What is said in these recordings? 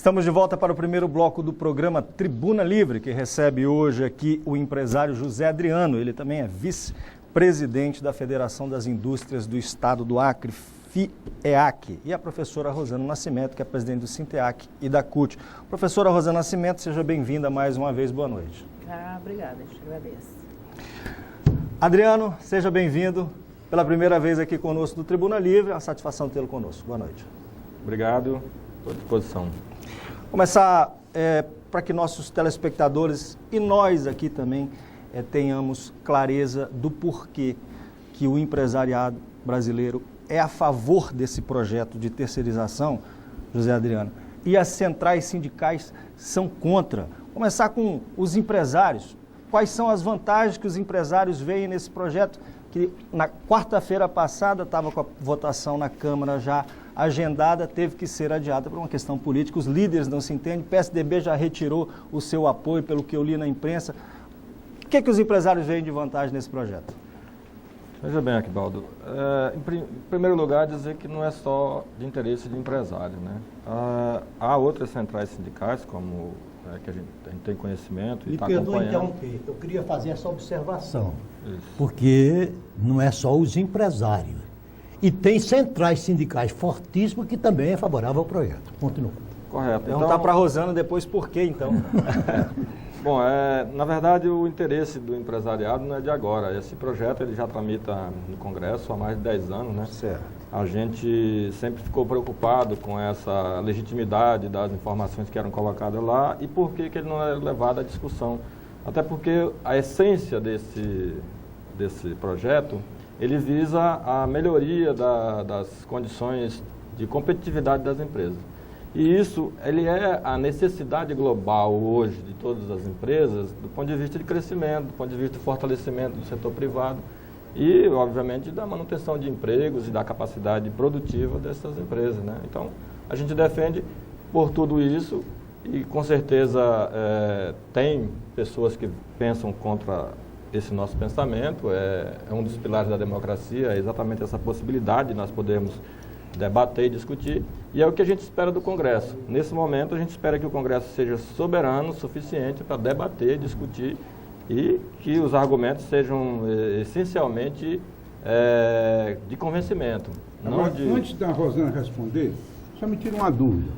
Estamos de volta para o primeiro bloco do programa Tribuna Livre, que recebe hoje aqui o empresário José Adriano. Ele também é vice-presidente da Federação das Indústrias do Estado do Acre, FIEAC, e a professora Rosana Nascimento, que é presidente do Sinteac e da CUT. Professora Rosana Nascimento, seja bem-vinda mais uma vez, boa noite. Obrigada, eu te agradeço. Adriano, seja bem-vindo pela primeira vez aqui conosco do Tribuna Livre, é uma satisfação tê-lo conosco. Boa noite. Obrigado, estou à disposição. Começar para que nossos telespectadores e nós aqui também tenhamos clareza do porquê que o empresariado brasileiro é a favor desse projeto de terceirização, José Adriano, e as centrais sindicais são contra. Começar com os empresários. Quais são as vantagens que os empresários veem nesse projeto, que na quarta-feira passada estava com a votação na Câmara já agendada, teve que ser adiada por uma questão política, os líderes não se entendem, o PSDB já retirou o seu apoio, pelo que eu li na imprensa. O que os empresários veem de vantagem nesse projeto? Veja bem, Aquivaldo, em primeiro lugar, dizer que não é só de interesse de empresário, né? Há outras centrais sindicais, como que a gente tem conhecimento e está acompanhando. Me perdoe interromper, eu queria fazer essa observação, porque não é só os empresários. E tem centrais sindicais fortíssimas que também é favorável ao projeto. Continua. Correto. Perguntar para a Rosana depois por quê, então. Bom, na verdade, o interesse do empresariado não é de agora. Esse projeto ele já tramita no Congresso há mais de 10 anos, né? Certo. A gente sempre ficou preocupado com essa legitimidade das informações que eram colocadas lá e por que ele não é levado à discussão. Até porque a essência desse projeto, ele visa a melhoria das condições de competitividade das empresas. E isso, ele é a necessidade global hoje de todas as empresas, do ponto de vista de crescimento, do ponto de vista de fortalecimento do setor privado e, obviamente, da manutenção de empregos e da capacidade produtiva dessas empresas, né? Então, a gente defende por tudo isso e, com certeza, tem pessoas que pensam contra esse nosso pensamento. É um dos pilares da democracia, é exatamente essa possibilidade de nós podermos debater e discutir, e é o que a gente espera do Congresso. Nesse momento, a gente espera que o Congresso seja soberano o suficiente para debater, discutir e que os argumentos sejam essencialmente de convencimento. Agora, antes da Rosana responder, só me tira uma dúvida.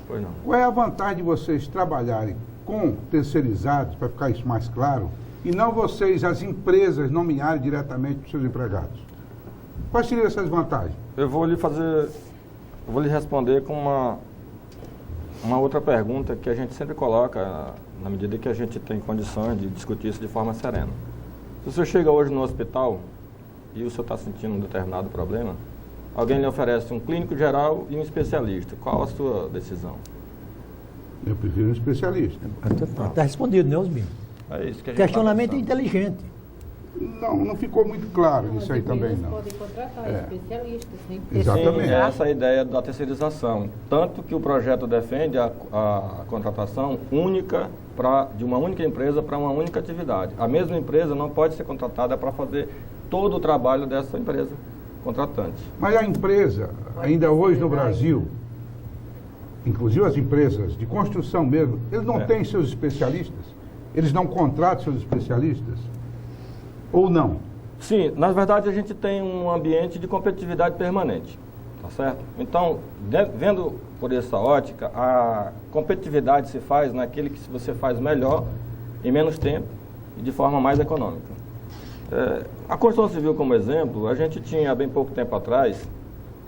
Pois não. Qual é a vantagem de vocês trabalharem com terceirizados, para ficar isso mais claro, e não vocês, as empresas, nomearem diretamente os seus empregados? Quais seriam essas vantagens? Eu vou lhe responder com uma outra pergunta que a gente sempre coloca na medida que a gente tem condições de discutir isso de forma serena. Se o senhor chega hoje no hospital e o senhor está sentindo um determinado problema, alguém lhe oferece um clínico geral e um especialista. Qual a sua decisão? Eu prefiro um especialista. Está respondido, né, Osmir? É isso que a gente Questionamento tá inteligente. Não ficou muito claro isso aí também, não. Podem contratar especialistas, né? Exatamente. Sim, é essa a ideia da terceirização. Tanto que o projeto defende a contratação única de uma única empresa para uma única atividade. A mesma empresa não pode ser contratada para fazer todo o trabalho dessa empresa contratante. Mas a empresa, ainda hoje no Brasil, inclusive as empresas de construção mesmo, eles não têm seus especialistas? Eles não contratam seus especialistas? Ou não? Sim, na verdade a gente tem um ambiente de competitividade permanente, tá certo? Então, vendo por essa ótica, a competitividade se faz naquele que você faz melhor, em menos tempo e de forma mais econômica. A construção civil, como exemplo, a gente tinha há bem pouco tempo atrás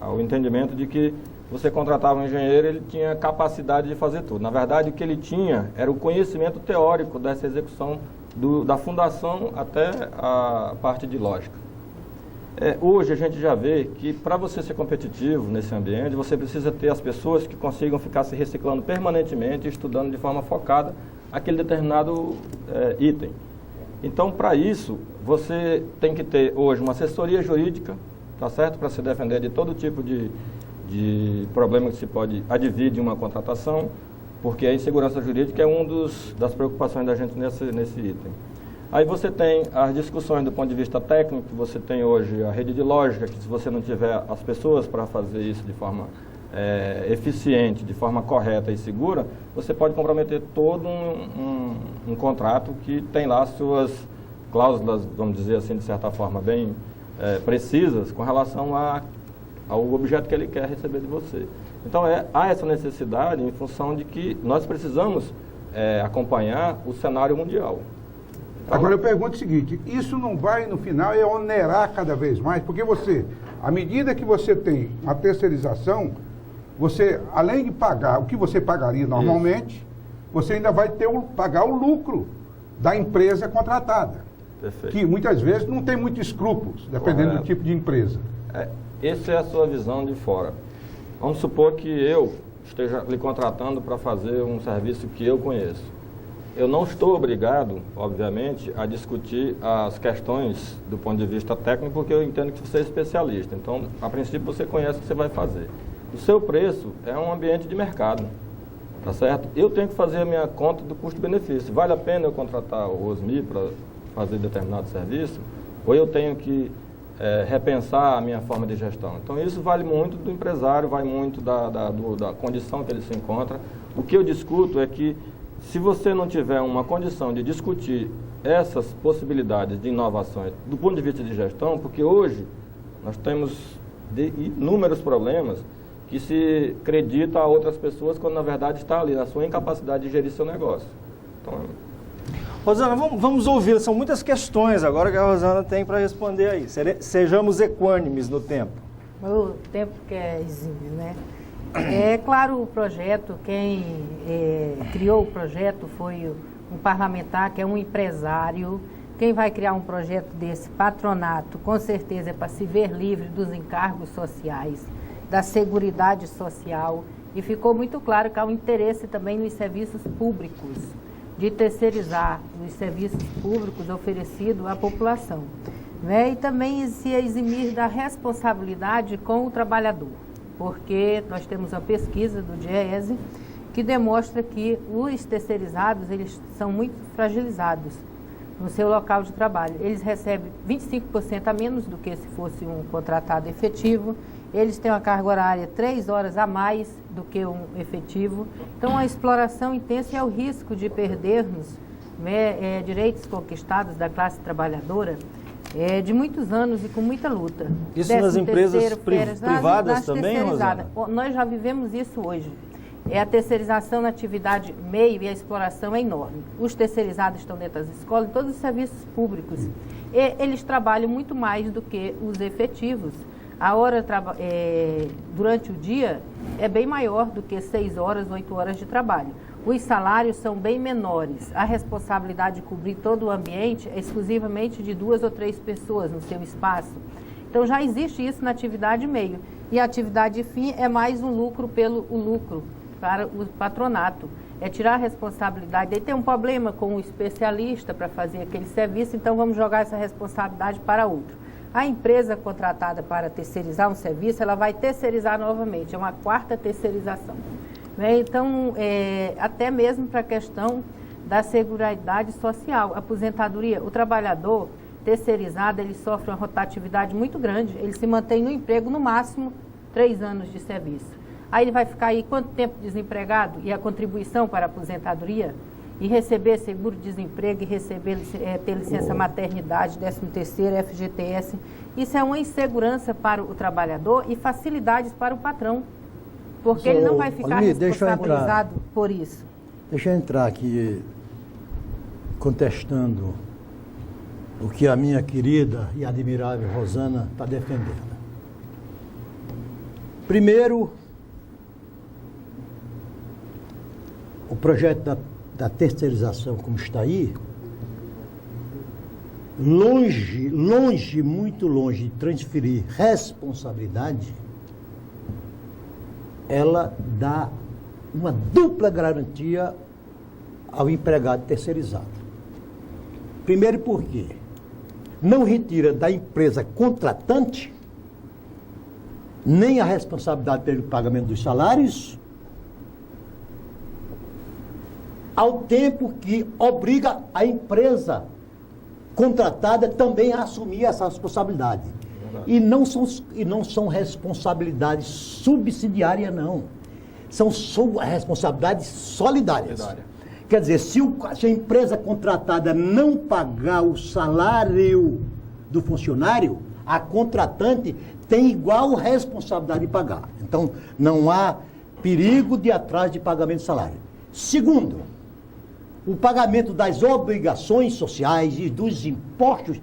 o entendimento de que você contratava um engenheiro, ele tinha capacidade de fazer tudo. Na verdade, o que ele tinha era o conhecimento teórico dessa execução da fundação até a parte de lógica. Hoje a gente já vê que para você ser competitivo nesse ambiente, você precisa ter as pessoas que consigam ficar se reciclando permanentemente, estudando de forma focada aquele determinado item. Então, para isso, você tem que ter hoje uma assessoria jurídica, tá certo? Para se defender de todo tipo de problema que se pode advir de uma contratação, porque a insegurança jurídica é uma das preocupações da gente nesse item. Aí você tem as discussões do ponto de vista técnico, você tem hoje a rede de lógica, que se você não tiver as pessoas para fazer isso de forma eficiente, de forma correta e segura, você pode comprometer todo um contrato que tem lá suas cláusulas, vamos dizer assim, de certa forma, bem precisas com relação ao objeto que ele quer receber de você. Então, há essa necessidade em função de que nós precisamos acompanhar o cenário mundial. Agora eu pergunto o seguinte, isso não vai, no final, onerar cada vez mais? Porque você, à medida que você tem uma terceirização, você, além de pagar o que você pagaria normalmente, você ainda vai pagar o lucro da empresa contratada. Perfeito. Que muitas vezes não tem muitos escrúpulos, dependendo do tipo de empresa. Essa é a sua visão de fora. Vamos supor que eu esteja lhe contratando para fazer um serviço que eu conheço. Eu não estou obrigado, obviamente, a discutir as questões do ponto de vista técnico, porque eu entendo que você é especialista. Então, a princípio, você conhece o que você vai fazer. O seu preço é um ambiente de mercado, tá certo? Eu tenho que fazer a minha conta do custo-benefício. Vale a pena eu contratar o OSMI para fazer determinado serviço? Ou eu tenho que repensar a minha forma de gestão? Então, isso vale muito do empresário, vai muito da condição que ele se encontra. O que eu discuto é que, se você não tiver uma condição de discutir essas possibilidades de inovações do ponto de vista de gestão, porque hoje nós temos inúmeros problemas que se acredita a outras pessoas quando na verdade está ali na sua incapacidade de gerir seu negócio. Então, Rosana, vamos ouvir, são muitas questões agora que a Rosana tem para responder aí. Sejamos equânimes no tempo. O tempo que é exímio, né? É claro, o projeto, quem criou o projeto foi um parlamentar, que é um empresário. Quem vai criar um projeto desse patronato, com certeza é para se ver livre dos encargos sociais, da seguridade social. E ficou muito claro que há um interesse também nos serviços públicos, de terceirizar os serviços públicos oferecidos à população, né? E também se eximir da responsabilidade com o trabalhador, porque nós temos uma pesquisa do DIEESE que demonstra que os terceirizados, eles são muito fragilizados no seu local de trabalho. Eles recebem 25% a menos do que se fosse um contratado efetivo. Eles têm uma carga horária 3 horas a mais do que um efetivo. Então, a exploração intensa é o risco de perdermos direitos conquistados da classe trabalhadora de muitos anos e com muita luta. Isso nas empresas privadas também, Rosana? Nós já vivemos isso hoje. A terceirização na atividade meio e a exploração é enorme. Os terceirizados estão dentro das escolas, em todos os serviços públicos. E eles trabalham muito mais do que os efetivos. A hora durante o dia é bem maior do que 6 horas, 8 horas de trabalho. Os salários são bem menores. A responsabilidade de cobrir todo o ambiente é exclusivamente de 2 ou 3 pessoas no seu espaço. Então já existe isso na atividade meio. E a atividade fim é mais um lucro pelo lucro para o patronato. É tirar a responsabilidade. Aí tem um problema com o especialista para fazer aquele serviço, então vamos jogar essa responsabilidade para outro. A empresa contratada para terceirizar um serviço, ela vai terceirizar novamente, é uma 4ª terceirização. Então, até mesmo para a questão da seguridade social, aposentadoria, o trabalhador terceirizado, ele sofre uma rotatividade muito grande, ele se mantém no emprego no máximo 3 anos de serviço. Aí ele vai ficar aí quanto tempo desempregado e a contribuição para a aposentadoria? E receber seguro-desemprego e receber, ter licença maternidade, 13º, FGTS. Isso é uma insegurança para o trabalhador e facilidades para o patrão, porque ele não vai ficar responsabilizado por isso. Deixa eu entrar aqui contestando o que a minha querida e admirável Rosana está defendendo. Primeiro, o projeto da terceirização como está aí, muito longe de transferir responsabilidade, ela dá uma dupla garantia ao empregado terceirizado. Primeiro porque não retira da empresa contratante nem a responsabilidade pelo pagamento dos salários, ao tempo que obriga a empresa contratada também a assumir essa responsabilidade. E não são responsabilidades subsidiárias, não. São responsabilidades solidárias. Quer dizer, se a empresa contratada não pagar o salário do funcionário, a contratante tem igual responsabilidade de pagar. Então, não há perigo de atraso de pagamento de salário. Segundo, o pagamento das obrigações sociais e dos impostos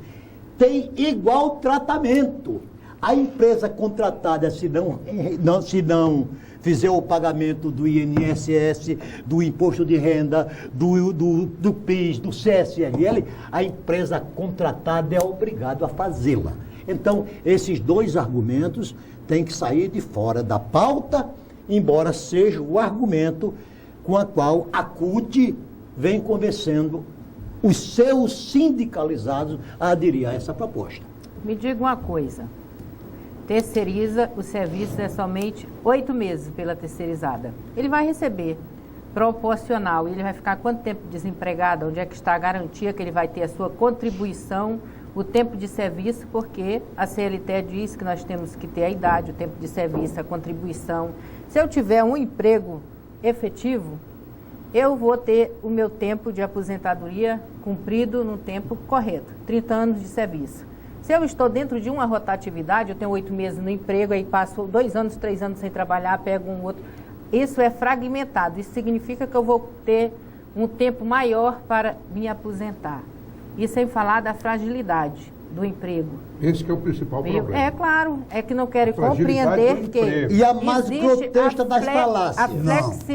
tem igual tratamento. A empresa contratada, se não fizer o pagamento do INSS, do imposto de renda, do PIS, do CSLL, a empresa contratada é obrigada a fazê-la. Então, esses dois argumentos têm que sair de fora da pauta, embora seja o argumento com o qual a CUT vem convencendo os seus sindicalizados a aderir a essa proposta. Me diga uma coisa, terceiriza o serviço é somente 8 meses pela terceirizada. Ele vai receber proporcional, ele vai ficar quanto tempo desempregado? Onde é que está a garantia que ele vai ter a sua contribuição, o tempo de serviço, porque a CLT diz que nós temos que ter a idade, o tempo de serviço, a contribuição. Se eu tiver um emprego efetivo, eu vou ter o meu tempo de aposentadoria cumprido no tempo correto, 30 anos de serviço. Se eu estou dentro de uma rotatividade, eu tenho 8 meses no emprego, aí passo 2 anos, 3 anos sem trabalhar, pego um outro. Isso é fragmentado, isso significa que eu vou ter um tempo maior para me aposentar. E sem falar da fragilidade do emprego. Esse que é o principal problema. É claro, é que não querem compreender que... E a mais grotesca das falácias.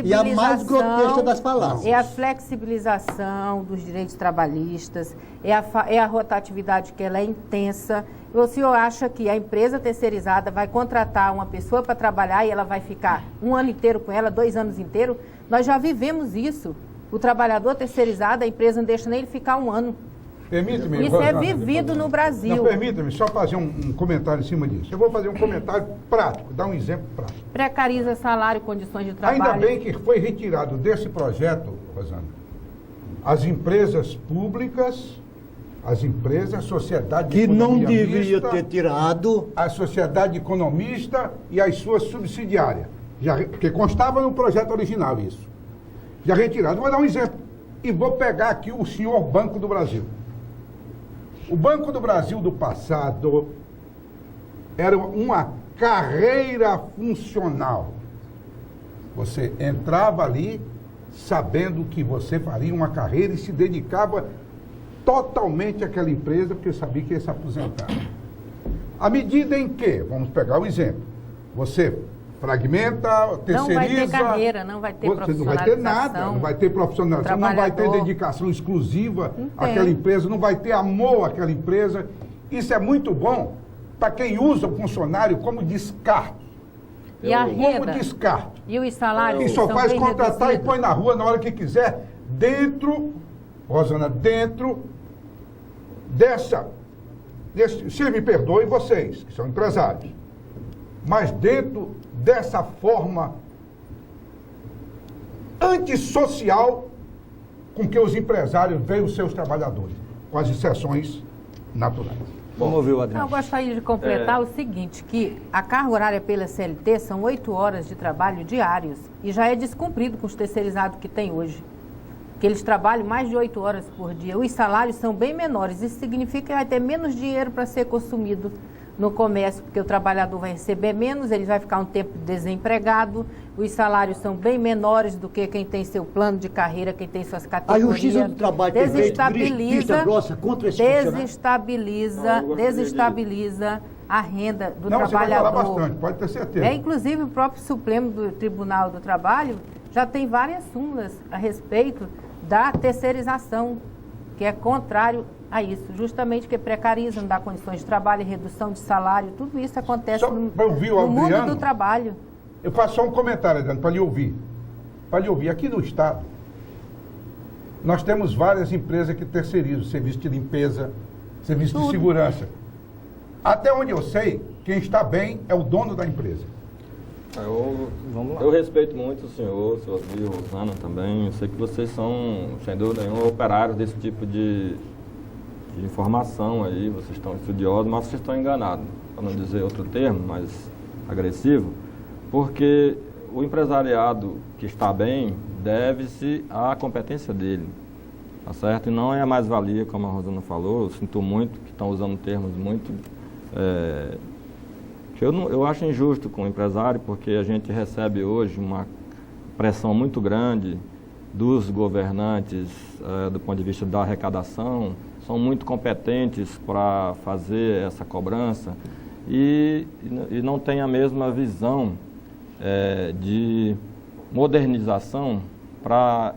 E a mais grotesca das falácias. É a flexibilização dos direitos trabalhistas, é a rotatividade que ela é intensa. O senhor acha que a empresa terceirizada vai contratar uma pessoa para trabalhar e ela vai ficar 1 ano inteiro com ela, 2 anos inteiros? Nós já vivemos isso. O trabalhador terceirizado, a empresa não deixa nem ele ficar 1 ano. Permite-me, isso é vivido no Brasil. Não, permita-me só fazer um comentário em cima disso. Eu vou fazer um comentário prático, dar um exemplo prático. Precariza salário, condições de trabalho. Ainda bem que foi retirado desse projeto, Rosana, as empresas públicas, as empresas, a sociedade que não devia mista, ter tirado, a sociedade economista e as suas subsidiárias. Porque constava no projeto original isso. Já retirado. Vou dar um exemplo. E vou pegar aqui o senhor Banco do Brasil. O Banco do Brasil do passado era uma carreira funcional. Você entrava ali sabendo que você faria uma carreira e se dedicava totalmente àquela empresa porque sabia que ia se aposentar. À medida em que, vamos pegar o exemplo, você fragmenta, terceiriza... Não vai ter carreira, não vai ter profissionalização. Não vai ter nada, não vai ter profissionalização, não vai ter dedicação exclusiva àquela empresa, não vai ter amor àquela empresa. Isso é muito bom para quem usa o funcionário como descarte. E a renda? Como descarte. E os salários que só são faz bem contratar reduzidos. E põe na rua na hora que quiser, dentro, Rosana, dentro se me perdoem vocês, que são empresários, mas dentro dessa forma antissocial com que os empresários veem os seus trabalhadores, com as exceções naturais. Vamos ouvir o Adriano. Eu gostaria de completar o seguinte, que a carga horária pela CLT são 8 horas de trabalho diários e já é descumprido com os terceirizados que tem hoje. Que eles trabalham mais de 8 horas por dia. Os salários são bem menores. Isso significa que vai ter menos dinheiro para ser consumido no comércio, porque o trabalhador vai receber menos, ele vai ficar um tempo desempregado, os salários são bem menores do que quem tem seu plano de carreira, quem tem suas categorias. A Justiça do Trabalho tem feito vista grossa contra esse desestabiliza a renda do trabalhador. Você vai falar bastante, pode ter certeza. Inclusive, o próprio Supremo do Tribunal do Trabalho já tem várias súmulas a respeito da terceirização, que é contrário a isso, justamente que precariza, não dá condições de trabalho, redução de salário, tudo isso acontece no mundo do trabalho. Eu faço só um comentário, Adriano, para lhe ouvir. Para lhe ouvir, aqui no Estado, nós temos várias empresas que terceirizam serviço de limpeza, serviço de segurança. Até onde eu sei, quem está bem é o dono da empresa. Eu respeito muito o senhor Oswil, Rosana também. Eu sei que vocês são, sem dúvida nenhuma, operários desse tipo de de informação aí, vocês estão estudiosos, mas vocês estão enganados, para não dizer outro termo, mais agressivo, porque o empresariado que está bem deve-se à competência dele, tá certo? E não é a mais-valia, como a Rosana falou, eu sinto muito que estão usando termos muito... que eu acho injusto com o empresário, porque a gente recebe hoje uma pressão muito grande dos governantes do ponto de vista da arrecadação, são muito competentes para fazer essa cobrança e não tem a mesma visão de modernização para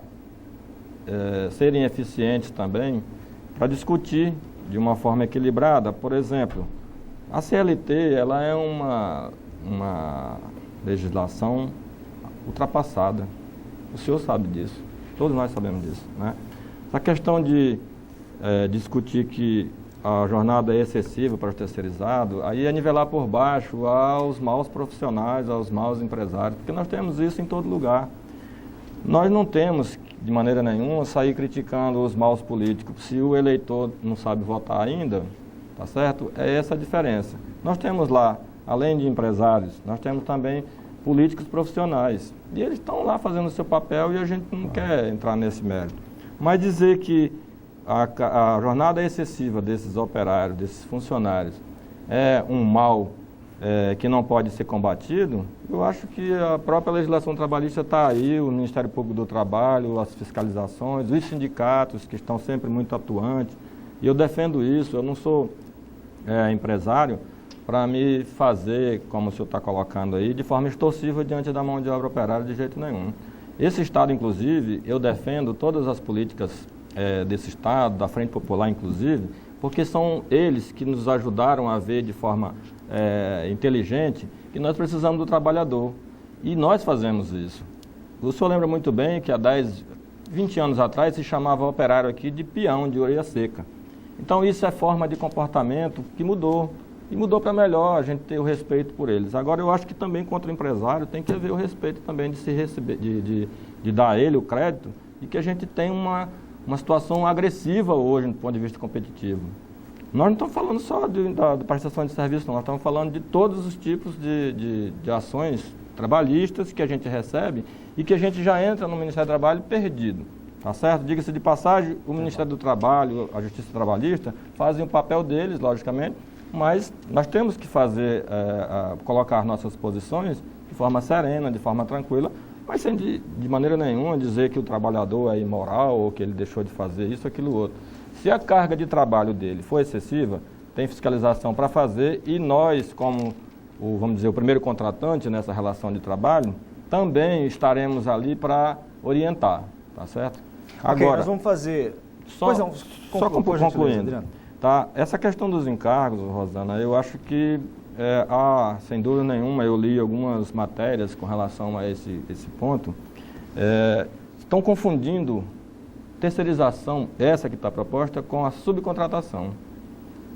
serem eficientes também, para discutir de uma forma equilibrada. Por exemplo, a CLT ela é uma legislação ultrapassada. O senhor sabe disso, todos nós sabemos disso, né? Essa questão de discutir que a jornada é excessiva para os terceirizados, aí é nivelar por baixo aos maus profissionais, aos maus empresários, porque nós temos isso em todo lugar. Nós não temos, de maneira nenhuma, sair criticando os maus políticos. Se o eleitor não sabe votar ainda, tá certo? É essa a diferença. Nós temos lá, além de empresários, nós temos também políticos profissionais. E eles estão lá fazendo o seu papel e a gente não quer entrar nesse mérito. Mas dizer que a jornada excessiva desses operários, desses funcionários, é um mal que não pode ser combatido, eu acho que a própria legislação trabalhista está aí, o Ministério Público do Trabalho, as fiscalizações, os sindicatos que estão sempre muito atuantes, e eu defendo isso. Eu não sou empresário para me fazer, como o senhor está colocando aí, de forma extorsiva diante da mão de obra operária de jeito nenhum. Esse Estado, inclusive, eu defendo todas as políticas desse Estado, da Frente Popular, inclusive, porque são eles que nos ajudaram a ver de forma inteligente que nós precisamos do trabalhador. E nós fazemos isso. O senhor lembra muito bem que há 10, 20 anos atrás se chamava operário aqui de peão, de orelha seca. Então isso é forma de comportamento que mudou. E mudou para melhor, a gente ter o respeito por eles. Agora eu acho que também contra o empresário tem que haver o respeito também de se receber, de dar a ele o crédito, e que a gente tem uma situação agressiva hoje do ponto de vista competitivo. Nós não estamos falando só da prestação de serviço, não. Nós estamos falando de todos os tipos de ações trabalhistas que a gente recebe e que a gente já entra no Ministério do Trabalho perdido. Tá certo? Diga-se de passagem, o Ministério do Trabalho, a Justiça Trabalhista, fazem o papel deles, logicamente, mas nós temos que colocar nossas posições de forma serena, de forma tranquila, mas sem de maneira nenhuma dizer que o trabalhador é imoral ou que ele deixou de fazer isso, aquilo, outro. Se a carga de trabalho dele for excessiva, tem fiscalização para fazer e nós, como vamos dizer, o primeiro contratante nessa relação de trabalho, também estaremos ali para orientar, tá certo? Agora, nós vamos fazer... Só concluindo. Tá? Essa questão dos encargos, Rosana, eu acho que sem dúvida nenhuma, eu li algumas matérias com relação a esse ponto, estão confundindo terceirização, essa que está proposta, com a subcontratação,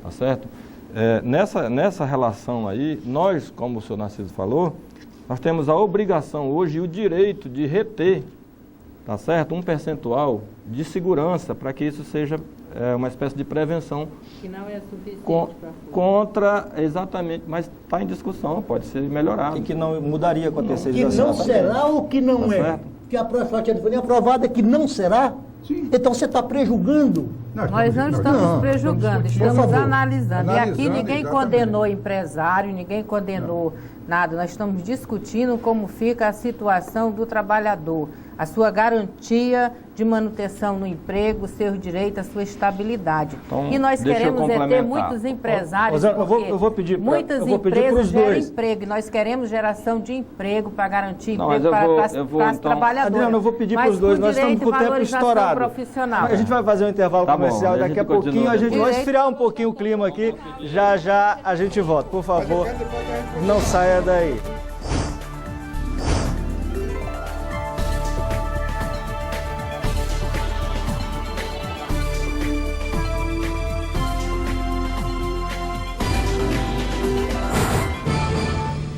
tá certo? Nessa relação aí, nós, como o senhor Narciso falou, nós temos a obrigação hoje e o direito de reter, tá certo? Um percentual de segurança para que isso seja uma espécie de prevenção. Que não é suficiente contra, exatamente, mas está em discussão, pode ser melhorado. E que não mudaria com a terceirização. Que não será ou que não tá é? Certo? Que a próxima foi nem aprovada, que não será? Sim. Então você está prejulgando? Nós não estamos prejulgando, estamos analisando. E aqui ninguém condenou empresário, ninguém condenou nada. Nós estamos discutindo como fica a situação do trabalhador, a sua garantia de manutenção no emprego, seus direitos, a sua estabilidade. Então, e nós queremos ter muitos empresários, porque muitas empresas geram emprego. E nós queremos geração de emprego para garantir emprego para as trabalhadoras. Adriano, eu vou pedir para os dois, nós estamos com o tempo estourado. Profissional. A gente vai fazer um intervalo comercial, daqui a pouquinho a gente vai esfriar um pouquinho o clima aqui, já a gente volta. Por favor, não saia daí.